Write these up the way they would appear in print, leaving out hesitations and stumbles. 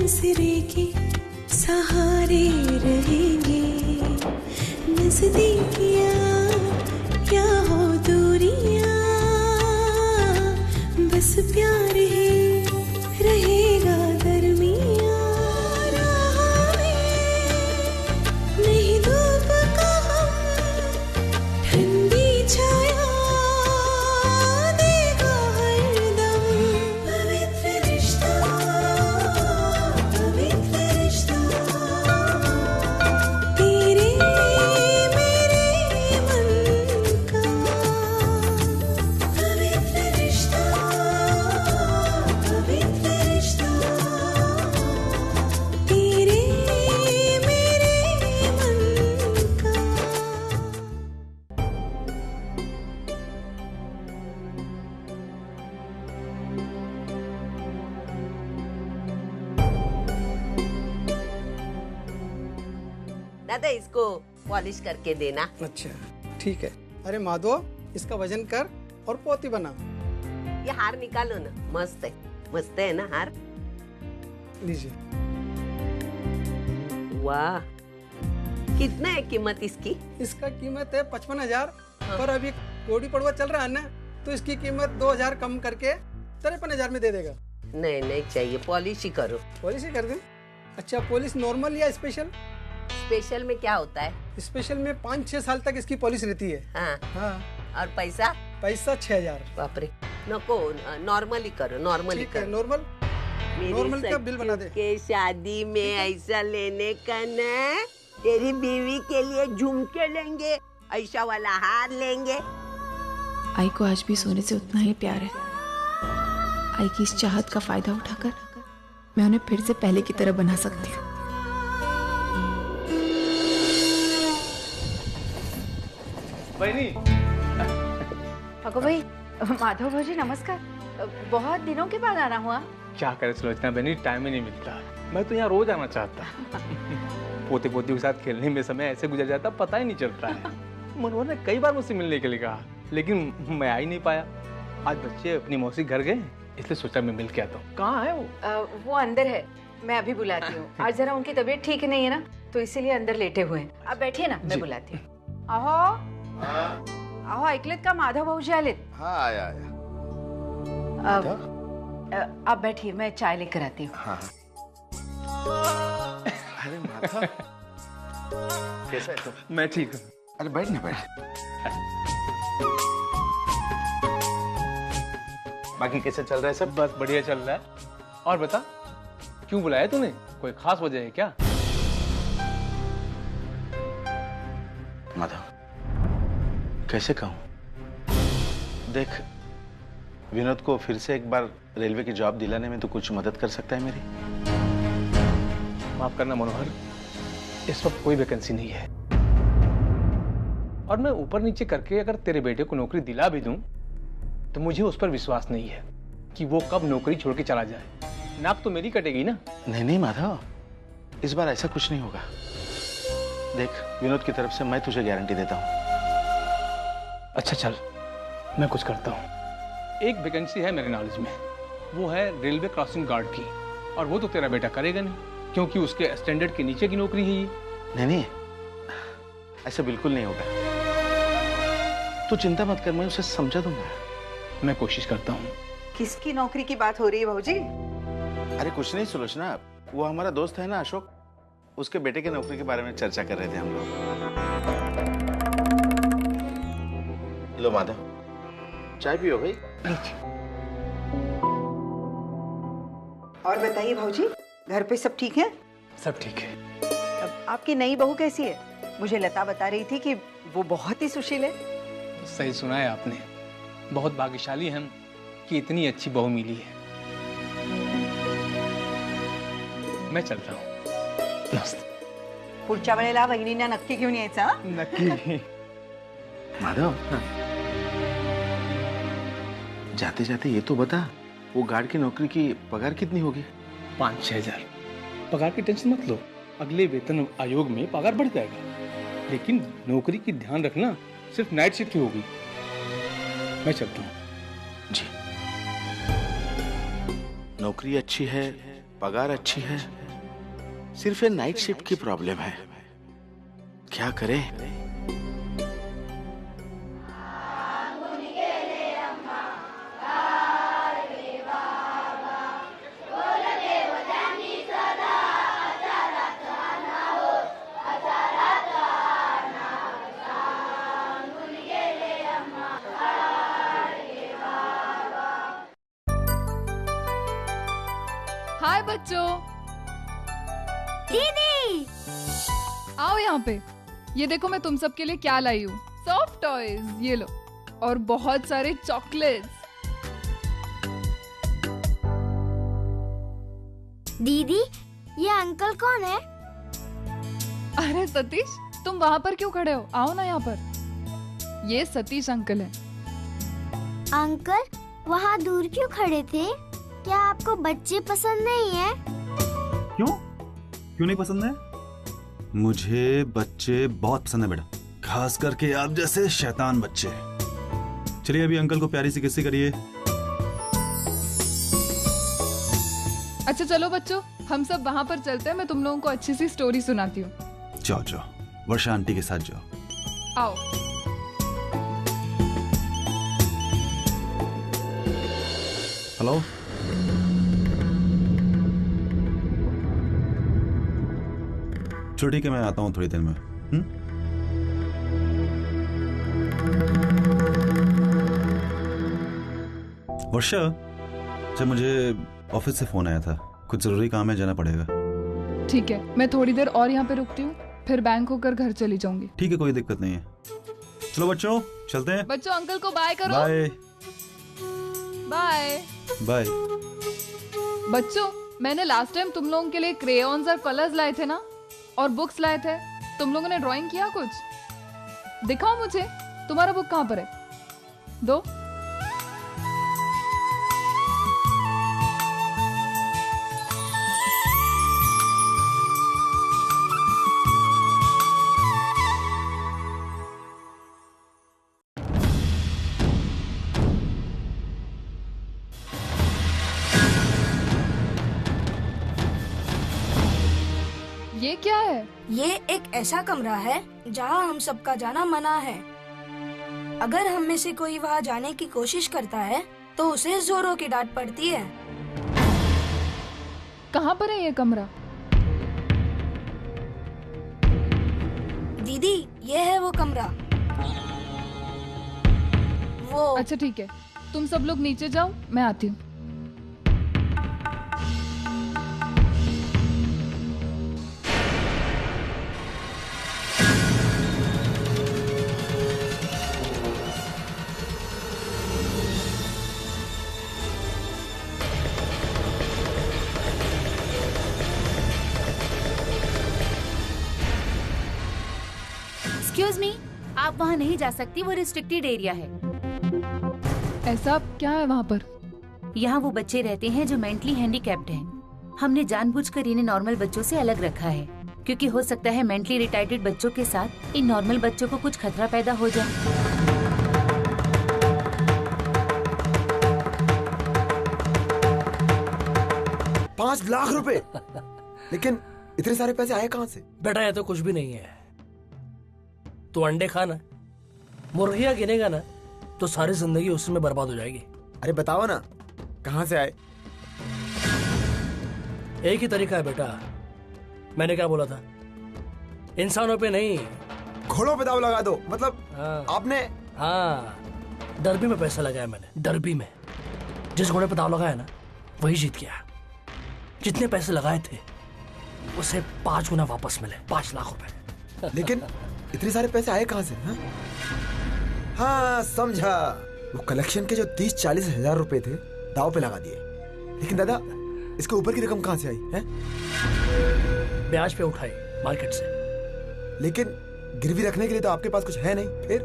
नजरे के सहारे रहेंगे, नजदीकियां क्या हो दूरियां, बस प्यार ही रहेगा दरमियां। राह में नहीं धूप का हम, ठंडी छाया देगा हरदम। पवित्र रिश्ता, पवित्र रिश्ता, तेरे मेरे मन का। पवित्र रिश्ता, पवित्र रिश्ता, तेरे मेरे मन का। दादा इसको पॉलिश करके देना। अच्छा ठीक है। अरे माधव, इसका वजन कर और पोती बना। ये हार निकालो ना, मस्त है ना हार। लीजिए। वाह, कितना है कीमत इसकी? इसका कीमत है 55,000, पर अभी कोड़ी पड़वा चल रहा है ना, तो इसकी कीमत 2,000 कम करके 53,000 में दे देगा। नहीं चाहिए, पॉलिश ही करो। पॉलिश ही कर दूं? अच्छा, पॉलिश नॉर्मल या स्पेशल? स्पेशल में क्या होता है? स्पेशल में 5-6 साल तक इसकी पॉलिश रहती है। हाँ, हाँ। और पैसा? पैसा 6,000। बाप रे, नको, नॉर्मल ही करो, नॉर्मल ही ठीक है, करो। नॉर्मल नॉर्मल का बिल बना दे। के शादी में ऐसा लेने का ना, तेरी बीवी के लिए झुमके लेंगे, ऐसा वाला हार लेंगे। आई को आज भी सोने से उतना ही प्यार है। आई की इस चाहत का फायदा उठाकर मैं उन्हें फिर से पहले की तरह बना सकती हूँ। बहनी। अगो भाई, माधव भौजी नमस्कार। बहुत दिनों के बाद आना हुआ। क्या करे सुलोचना बहनी, टाइम ही नहीं मिलता। मैं तो यहाँ रोज आना चाहता। पोते पोती के साथ खेलने में समय ऐसे गुजर जाता पता ही नहीं चलता है। मनोहर ने कई बार मुझसे मिलने के लिए कहा, लेकिन मैं आ ही नहीं पाया। आज बच्चे अपनी मौसी घर गए, इसलिए सोचा मैं मिल के आता हूँ। कहाँ है वो? वो अंदर है, मैं अभी बुलाती हूँ। आज जरा उनकी तबीयत ठीक नहीं है ना, तो इसीलिए अंदर लेटे हुए हैं। आप बैठिए ना, मैं बुलाती हूँ। आहो आहो, ऐकलेत का माधव भाऊजी आलेत? हाँ आया। आप बैठिए, मैं चाय लेकर आती हूँ। हाँ। अरे माधव, कैसा है तुम? मैं ठीक हूँ। अरे बैठ ना, बैठ। बाकी कैसा चल रहा है सब? बस बढ़िया चल रहा है। और बता, क्यों बुलाया तूने? कोई खास वजह है क्या? माधव, कैसे कहूँ? देख, विनोद को फिर से एक बार रेलवे की जॉब दिलाने में तो कुछ मदद कर सकता है मेरी? माफ करना मनोहर, इस वक्त कोई वैकेंसी नहीं है। और मैं ऊपर नीचे करके अगर तेरे बेटे को नौकरी दिला भी दूं, तो मुझे उस पर विश्वास नहीं है कि वो कब नौकरी छोड़ के चला जाए। नाक तो मेरी कटेगी ना। नहीं माधव, इस बार ऐसा कुछ नहीं होगा। देख, विनोद की तरफ से मैं तुझे गारंटी देता हूँ। अच्छा चल, मैं कुछ करता हूँ। एक वैकेंसी है मेरे नॉलेज में, वो है रेलवे क्रॉसिंग गार्ड की, और वो तो तेरा बेटा करेगा नहीं, क्योंकि उसके स्टैंडर्ड के नीचे की नौकरी है ये। नहीं, ऐसा बिल्कुल नहीं होगा। तू चिंता मत कर, मैं उसे समझा दूंगा। मैं कोशिश करता हूँ। किसकी नौकरी की बात हो रही है भाऊजी? अरे कुछ नहीं सुलोचना, वो हमारा दोस्त है ना अशोक, उसके बेटे की नौकरी के बारे में चर्चा कर रहे थे हम लोग। लो माधव, चाय पियो भाई। और बताइए भाऊजी, घर पे सब ठीक है? सब ठीक है। अब आपकी नई बहू कैसी है? मुझे लता बता रही थी कि वो बहुत ही सुशील है। सही सुना है आपने, बहुत भाग्यशाली हम कि इतनी अच्छी बहू मिली है। मैं चलता हूँ। नमस्ते। पुढच्या वेळेला वहिनींना नक्की घेऊन यायचं हा? नक्की। माधव, जाते जाते ये तो बता, वो गार्ड की नौकरी की पगार कितनी होगी? 5-6 हजार। पगार की टेंशन मत लो, अगले वेतन आयोग में पगार बढ़ जाएगा। लेकिन नौकरी की ध्यान रखना, सिर्फ नाइट शिफ्ट ही होगी। मैं चलता हूँ। जी, नौकरी अच्छी है पगार अच्छी है, सिर्फ ये नाइट शिफ्ट की प्रॉब्लम है। क्या करें? हाय बच्चों, दीदी आओ यहाँ पे। ये देखो मैं तुम सबके लिए क्या लाई हूँ। सॉफ्ट टॉयज, ये लो, और बहुत सारे चॉकलेट्स। दीदी, ये अंकल कौन है? अरे सतीश, तुम वहाँ पर क्यों खड़े हो? आओ ना यहाँ पर। ये सतीश अंकल है। अंकल, वहाँ दूर क्यों खड़े थे? क्या आपको बच्चे पसंद नहीं है? क्यों नहीं पसंद है? मुझे बच्चे बहुत पसंद है बेटा, खास करके आप जैसे शैतान बच्चे। चलिए अभी अंकल को प्यारी सी किस्सी करिए। अच्छा चलो बच्चों, हम सब वहाँ पर चलते हैं। मैं तुम लोगों को अच्छी सी स्टोरी सुनाती हूँ। जाओ जाओ, वर्षा आंटी के साथ जाओ। आओ। हेलो, चलो ठीक है, मैं आता हूँ थोड़ी देर में। वर्षा, जब मुझे ऑफिस से फोन आया था, कुछ जरूरी काम है, जाना पड़ेगा। ठीक है, मैं थोड़ी देर और यहाँ पे रुकती हूँ, फिर बैंक होकर घर चली जाऊंगी। ठीक है, कोई दिक्कत नहीं है। चलो बच्चों, चलते हैं। बच्चों, अंकल को बाय करो। Bye bye bye. बच्चों, मैंने लास्ट टाइम तुम लोगों के लिए क्रेयॉन्स और कलर्स लाए थे ना, और बुक्स लाए थे। तुम लोगों ने ड्राइंग किया कुछ? दिखाओ मुझे, तुम्हारा बुक कहाँ पर है? दो। ये क्या है? ये एक ऐसा कमरा है जहाँ हम सबका जाना मना है। अगर हम में से कोई वहाँ जाने की कोशिश करता है तो उसे जोरों की डांट पड़ती है। कहाँ पर है ये कमरा? दीदी, ये है वो कमरा। वो अच्छा ठीक है, तुम सब लोग नीचे जाओ, मैं आती हूँ। एक्सक्यूज मी, आप वहाँ नहीं जा सकती, वो रिस्ट्रिक्टेड एरिया है। ऐसा क्या है वहाँ पर? यहाँ वो बच्चे रहते हैं जो मेंटली हैंडीकैप्ड हैं। हमने जानबूझकर इन्हें नॉर्मल बच्चों से अलग रखा है, क्योंकि हो सकता है मेंटली रिटार्डेड बच्चों के साथ इन नॉर्मल बच्चों को कुछ खतरा पैदा हो जाए। 5 लाख रुपए? लेकिन इतने सारे पैसे आए कहाँ से? बेटा, ये तो कुछ भी नहीं है। तू अंडे खाना, मुर्गियां गिनेगा ना, तो सारी जिंदगी उसी में बर्बाद हो जाएगी। अरे बताओ ना, कहाँ से आए? एक ही तरीका है बेटा। मैंने क्या बोला था? इंसानों पे नहीं, घोड़ों पे दाव लगा दो। मतलब आपने? हाँ, डरबी में पैसा लगाया मैंने, डरबी में। जिस घोड़े पे दाव लगाया ना, वही जीत गया। जितने पैसे लगाए थे उसे 5 गुना वापस मिले, 5 लाख रुपए। लेकिन इतने सारे पैसे आए कहाँ से? हाँ समझा, वो कलेक्शन के जो 30-40 हजार रुपए थे दाव पे लगा दिए। लेकिन दादा, इसके ऊपर की रकम कहाँ से आई है? ब्याज पे उठाई मार्केट से। लेकिन गिरवी रखने के लिए तो आपके पास कुछ है नहीं। फिर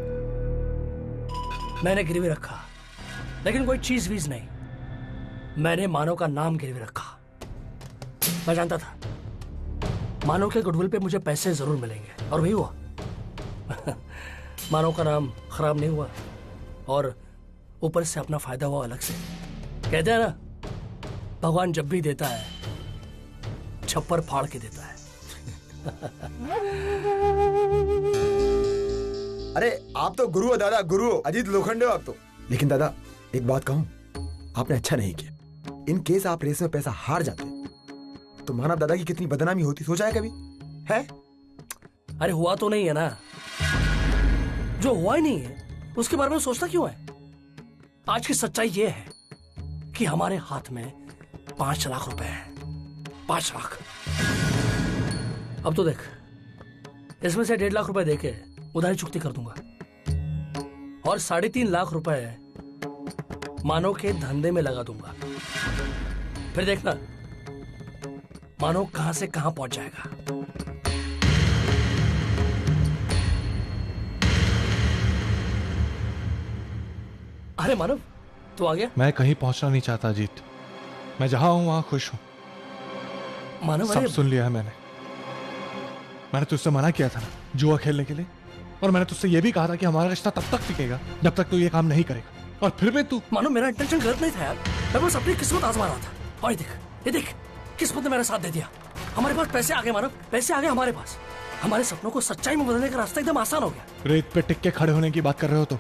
मैंने गिरवी रखा, लेकिन कोई चीज वीज नहीं। मैंने मानव का नाम गिरवी रखा। मैं जानता था मानव के गुडविल पे मुझे पैसे जरूर मिलेंगे, और वही हुआ। मानव का नाम खराब नहीं हुआ, और ऊपर से अपना फायदा हुआ अलग से। कहते हैं ना, भगवान जब भी देता है छप्पर फाड़ के देता है। अरे आप तो गुरु हो दादा, गुरु हो, अजीत लोखंडे हो आप तो। लेकिन दादा एक बात कहूं, आपने अच्छा नहीं किया। इन केस आप रेस में पैसा हार जाते तो मानव दादा की कितनी बदनामी होती, सोचा है कभी? है? अरे हुआ तो नहीं है ना, जो हुआ ही नहीं है उसके बारे में सोचना क्यों है? आज की सच्चाई ये है कि हमारे हाथ में 5 लाख रुपए हैं। 5 लाख। अब तो देख, इसमें से 1.5 लाख रुपए देके उधारी चुकती कर दूंगा और 3.5 लाख रुपए मानव के धंधे में लगा दूंगा। फिर देखना मानव कहां से कहां पहुंच जाएगा। अरे मानव, तू आ गया? मैं कहीं पहुंचना नहीं चाहता अजीत, मैं जहां हूं वहां खुश हूं। मानव सब सुन लिया है मैंने तुझसे मना किया था ना जुआ खेलने के लिए, और मैंने तुझसे ये भी कहा था कि हमारा रिश्ता तब तक टिकेगा जब तक तू ये काम नहीं करेगा, और फिर भी तू। मानो मेरा इंटेंशन गलत नहीं था यार, मैं बस अपनी किस्मत आजमा रहा था। और ये देख किस्मत ने मेरा साथ दे दिया। हमारे पास पैसे आ गए मानव, पैसे आ गए हमारे पास। हमारे सपनों को सच्चाई में बदलने का रास्ता एकदम आसान हो गया। रेत पे टिक के खड़े होने की बात कर रहे हो तो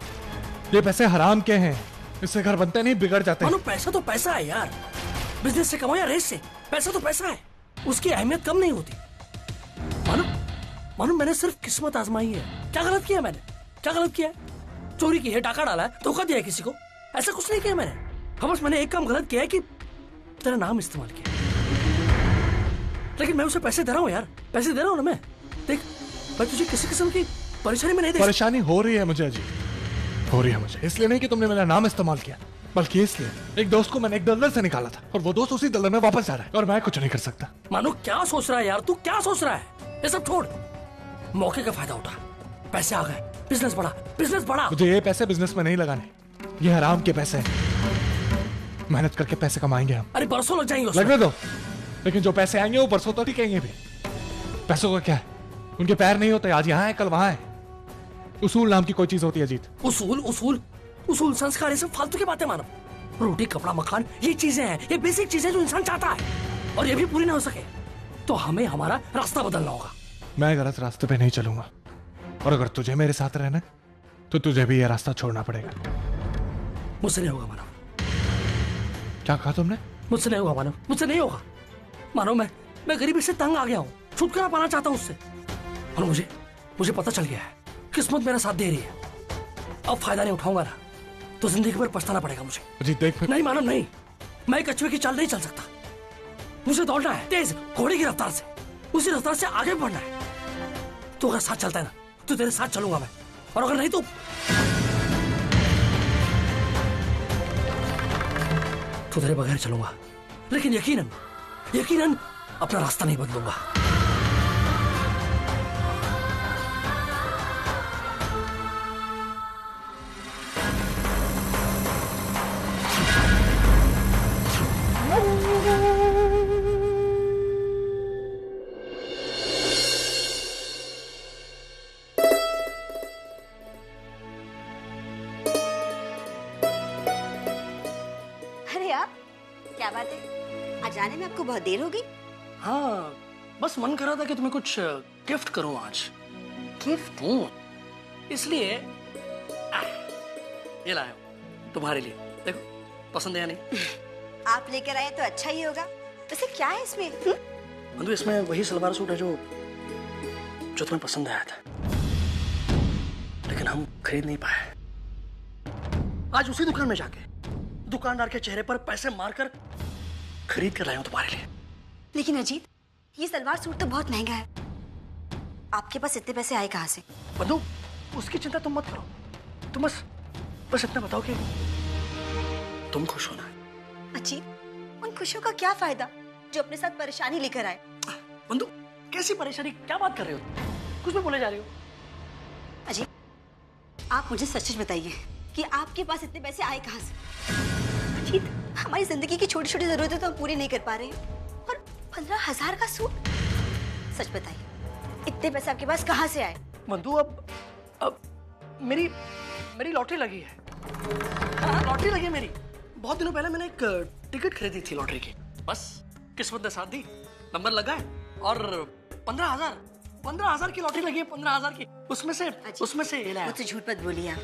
ये पैसे हराम के हैं, इससे घर बनते नहीं बिगड़ जाते। मानो पैसा तो पैसा है यार, बिजनेस से कमाओ या रेस से, पैसा तो पैसा है, उसकी अहमियत कम नहीं होती। मानो मैंने सिर्फ किस्मत आजमाई है। क्या गलत किया मैंने? क्या गलत किया है? चोरी की है, डाका डाला है, धोखा दिया है किसी को, ऐसा कुछ नहीं किया मैंने। हाँ बस मैंने एक काम गलत किया है कि तेरा नाम इस्तेमाल किया, लेकिन मैं उसे पैसे दे रहा हूँ यार, पैसे दे रहा हूँ ना मैं। देख मैं तुझे किसी किस्म की परेशानी में नहीं दे। परेशानी हो रही है मुझे अजीत, हो रही है मुझे, इसलिए नहीं कि तुमने मेरा नाम इस्तेमाल किया, बल्कि इसलिए एक दोस्त को मैंने एक दलदल से निकाला था और वो दोस्त उसी दलदल में वापस जा रहा है और मैं कुछ नहीं कर सकता। मानो क्या सोच रहा है यार तू, क्या सोच रहा है? ये सब छोड़, मौके का फायदा उठा, पैसे आ गए, बिजनेस बढ़ा। मुझे ये पैसे बिजनेस में नहीं लगाने, ये हराम के पैसे हैं। मेहनत करके पैसे कमाएंगे हम। अरे बरसों लग जाएंगे उसमें। लगने दो, लेकिन जो पैसे आएंगे वो बरसों तो टिकेंगे भी। पैसों का क्या है, उनके पैर नहीं होते, आज यहाँ है कल वहां है। उसूल नाम की कोई चीज होती है अजीत। उसूल संस्कार, ये सब फालतू की बातें मानो। रोटी कपड़ा मकान ये चीजें हैं, ये बेसिक चीजें जो इंसान चाहता है, और ये भी पूरी ना हो सके तो हमें हमारा रास्ता बदलना होगा। मैं गलत रास्ते पे नहीं चलूंगा, और अगर तुझे मेरे साथ रहना तो तुझे भी ये रास्ता छोड़ना पड़ेगा। मुझसे नहीं होगा मानव। क्या कहा तुमने? मुझसे नहीं होगा मानव, मुझसे नहीं होगा मानव। मैं गरीबी से तंग आ गया हूँ, छुटकारा पाना चाहता हूँ उससे, और मुझे पता चल गया है किस्मत मेरा साथ दे रही है। अब फायदा नहीं उठाऊंगा ना तो जिंदगी भर पछताना पड़ेगा मुझे। अजीत देख फिर। नहीं मानव नहीं, मैं कछुए की चाल नहीं चल सकता। मुझे दौड़ना है तेज घोड़े की रफ्तार से, उसी रफ्तार से आगे बढ़ना है। तो अगर साथ चलता है ना तो तेरे साथ चलूंगा मैं, और अगर नहीं तो तेरे बगैर चलूंगा, लेकिन यकीनन अपना रास्ता नहीं बदलूंगा। क्या बात है, आज आने में आपको बहुत देर हो गई? हाँ बस मन कर रहा था कि तुम्हें कुछ गिफ्ट करूं आज। गिफ्ट? इसलिए ये लाया हूं तुम्हारे लिए, देखो पसंद है या नहीं? आप लेकर आए तो अच्छा ही होगा। वैसे क्या है इसमें? बंधु इसमें वही सलवार सूट है जो तुम्हें पसंद आया था, लेकिन हम खरीद नहीं पाए। आज उसी दुकान में जाके दुकानदार के चेहरे पर पैसे मारकर खरीद कर लाया हूं तुम्हारे लिए। लेकिन अजीत, ये सलवार सूट तो बहुत महंगा है, आपके पास इतने पैसे आए कहां से? बंधु उसकी चिंता तुम मत करो, तुम बस इतना बताओ कि तुम खुश होना। अजीत, उन खुशियों का क्या फायदा जो अपने साथ परेशानी लेकर आए? बंधु कैसी परेशानी, क्या बात कर रहे हो, कुछ भी बोले जा रही हो। अजीत, आप मुझे सच बताइए कि आपके पास इतने पैसे आए कहां से? अजीत, हमारी जिंदगी की छोटी छोटी जरूरतें तो हम पूरी नहीं कर पा रहे हैं, और 15,000 का सूट? सच बताइए, इतने पैसे आपके पास कहां से आए? बंधु अब मेरी लॉटरी लगी है। हाँ, लॉटरी लगी है मेरी। बहुत दिनों पहले मैंने एक टिकट खरीदी थी लॉटरी की, बस किस्मत ने साथ दी नंबर लगा है और 15,000 की लॉटरी लगी है, 15,000 की। उसमें से ये लाया। मुझसे झूठ मत बोलिए आप।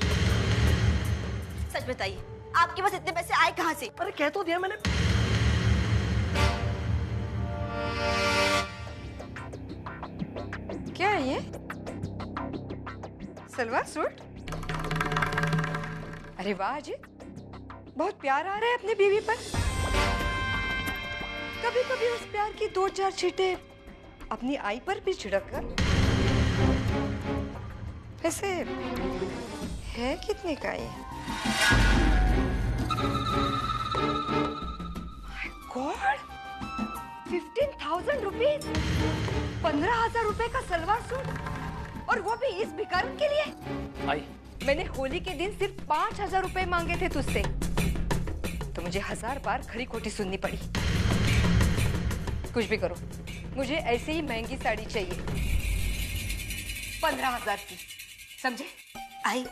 सच बताइए, आपके पास इतने पैसे आए कहाँ से? अरे कह तो दिया मैंने। क्या है ये? सलवार सूट? अरे वाह अजीत, बहुत प्यार आ रहा है अपनी बीवी पर। कभी कभी उस प्यार की 2-4 छींटे अपनी आई पर भी छिड़क कर। वैसे है कितने का ये? गॉड, 15,000 रुपीज, 15,000 रुपए का सलवार सूट, और वो भी इस भिखारन के लिए। आई, मैंने होली के दिन सिर्फ 5,000 रुपए मांगे थे तुझसे, तो मुझे 1000 बार खरी खोटी सुननी पड़ी। कुछ भी करो, मुझे ऐसे ही महंगी साड़ी चाहिए, 15,000 की, समझे? आई,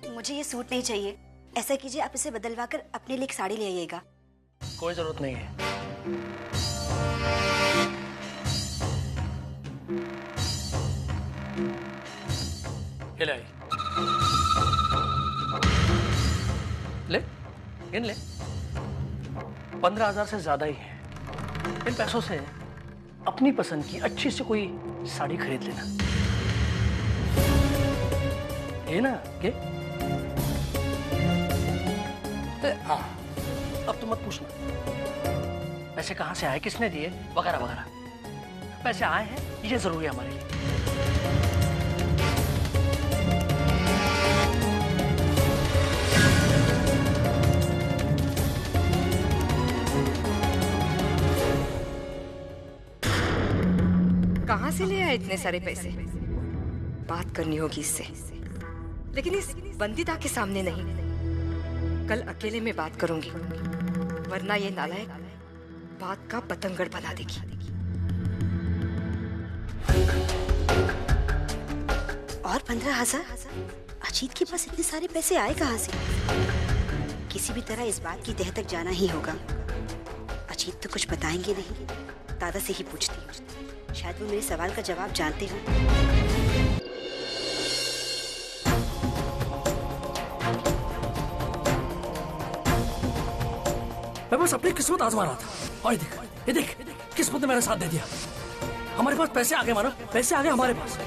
मुझे ये सूट नहीं चाहिए। ऐसा कीजिए, आप इसे बदलवा कर अपने लिए एक साड़ी ले आइएगा। कोई जरूरत नहीं है। ये ले आई। ले, गिन ले। 15,000 से ज्यादा ही है। इन पैसों से अपनी पसंद की अच्छी सी कोई साड़ी खरीद लेना। ये ना, ये? हाँ, अब तो मत पूछना पैसे कहाँ से आए, किसने दिए, वगैरह वगैरह। पैसे आए हैं, ये जरूरी है हमारे लिए। कहाँ से ले आए इतने सारे पैसे? बात करनी होगी इससे, लेकिन इस बंदीदा के सामने नहीं। कल अकेले में बात करूंगी, वरना ये नालायक बात का पतंगड़ बना देगी। और 15,000? अजीत के पास इतने सारे पैसे आए कहाँ से? किसी भी तरह इस बात की तह तक जाना ही होगा। अजीत तो कुछ बताएंगे नहीं, दादा से ही पूछती हूँ, शायद वो मेरे सवाल का जवाब जानते हो। मैं बस अपनी किस्मत आजमा रहा था, और ये देख किस्मत ने मेरा साथ दे दिया। हमारे पास पैसे आ गए, मानो पैसे आ गए हमारे पास।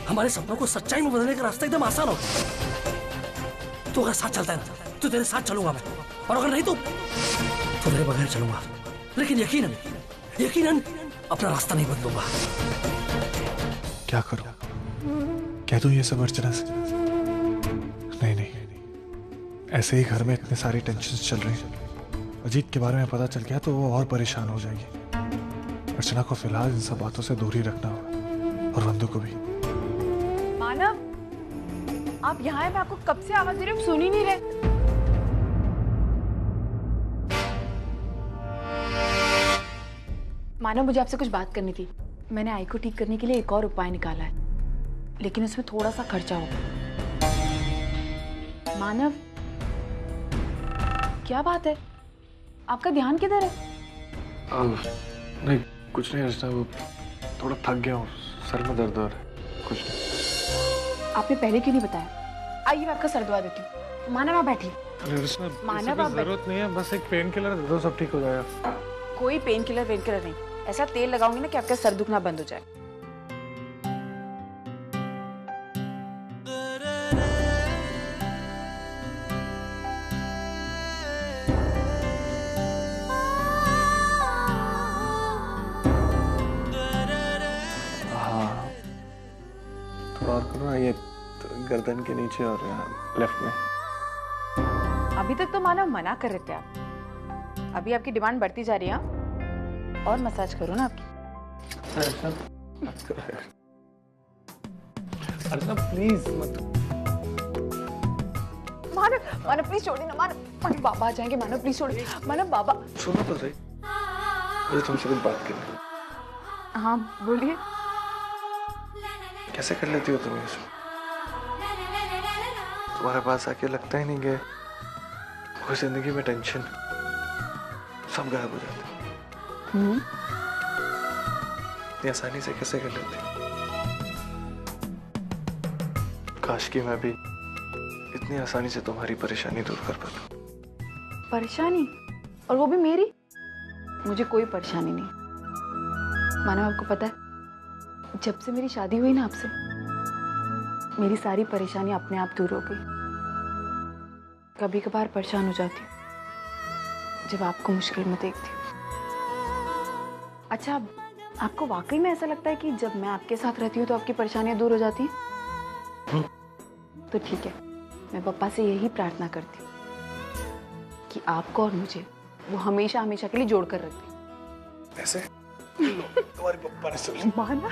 हमारे सपनों को सच्चाई में बदलने का रास्ता एकदम आसान हो गया। तू अगर साथ चलता है ना, तो तेरे साथ चलूंगा मैं, और अगर नहीं तो तेरे बगैर चलूंगा। लेकिन यकीनन अपना रास्ता नहीं बदलूंगा। क्या करूं? कह दूं ये सब अर्चना से? नहीं, ऐसे ही घर में इतने सारी टेंशन्स चल रही हैं। अजीत के बारे में पता चल गया तो वो और परेशान हो जाएगी। अर्चना को फिलहाल इन सब बातों से दूर ही रखना होगा, और वंदू को भी। मानव, आप यहाँ हैं? मैं आपको कब से आवाज दे रही हूँ, सुन ही नहीं रहे। मानव, मुझे आपसे कुछ बात करनी थी। मैंने आई को ठीक करने के लिए एक और उपाय निकाला है, लेकिन उसमें थोड़ा सा खर्चा होगा। मानव, क्या बात है? आपका ध्यान किधर है? नहीं, कुछ नहीं अर्चना, वो थोड़ा थक गया हूँ, सर में दर्द हो रहा है। कुछ नहीं। आपने पहले क्यों नहीं बताया? आइए, मैं आपका सर दवा देती हूँ। मानव, आप बैठिए। मानव, आप जरूरत नहीं है, बस एक पेन किलर दे दो, सब ठीक हो जाएगा। कोई पेन किलर नहीं, ऐसा तेल लगाऊंगी ना कि आपका सर दुखना बंद हो जाए। थोड़ा और करो, ये गर्दन के नीचे और लेफ्ट में। अभी तक तो मानव मना कर रहे थे आप, अभी आपकी डिमांड बढ़ती जा रही है। और मसाज करो ना आपकी। अर्चना प्लीज मत। मानव प्लीज छोड़िए ना। मानव बाबा आ जाएंगे। मानव प्लीज छोड़िए। मानव बाबा। सुनो तो सही, मुझे तुमसे कुछ बात करनी है। हाँ बोलिए। कैसे कर लेती हो तुम ये सब? तुम्हारे पास आके लगता ही नहीं कि कोई जिंदगी में टेंशन सब गायब हो जाता है। इतनी आसानी से कैसे कर लेते? काश कि मैं भी इतनी आसानी से तुम्हारी परेशानी दूर कर पाता। परेशानी? और वो भी मेरी? मुझे कोई परेशानी नहीं। मानो आपको पता है, जब से मेरी शादी हुई ना आपसे, मेरी सारी परेशानी अपने आप दूर हो गई। कभी कभार परेशान हो जाती हूँ जब आपको मुश्किल में देखती हूँ। अच्छा, आपको वाकई में ऐसा लगता है कि जब मैं आपके साथ रहती हूँ तो आपकी परेशानियां दूर हो जाती हैं? तो ठीक है, मैं पापा से यही प्रार्थना करती हूँ कि आपको और मुझे वो हमेशा हमेशा के लिए जोड़ कर रखते। ऐसे? तुम्हारे पप्पा ने सुन लिया। माना?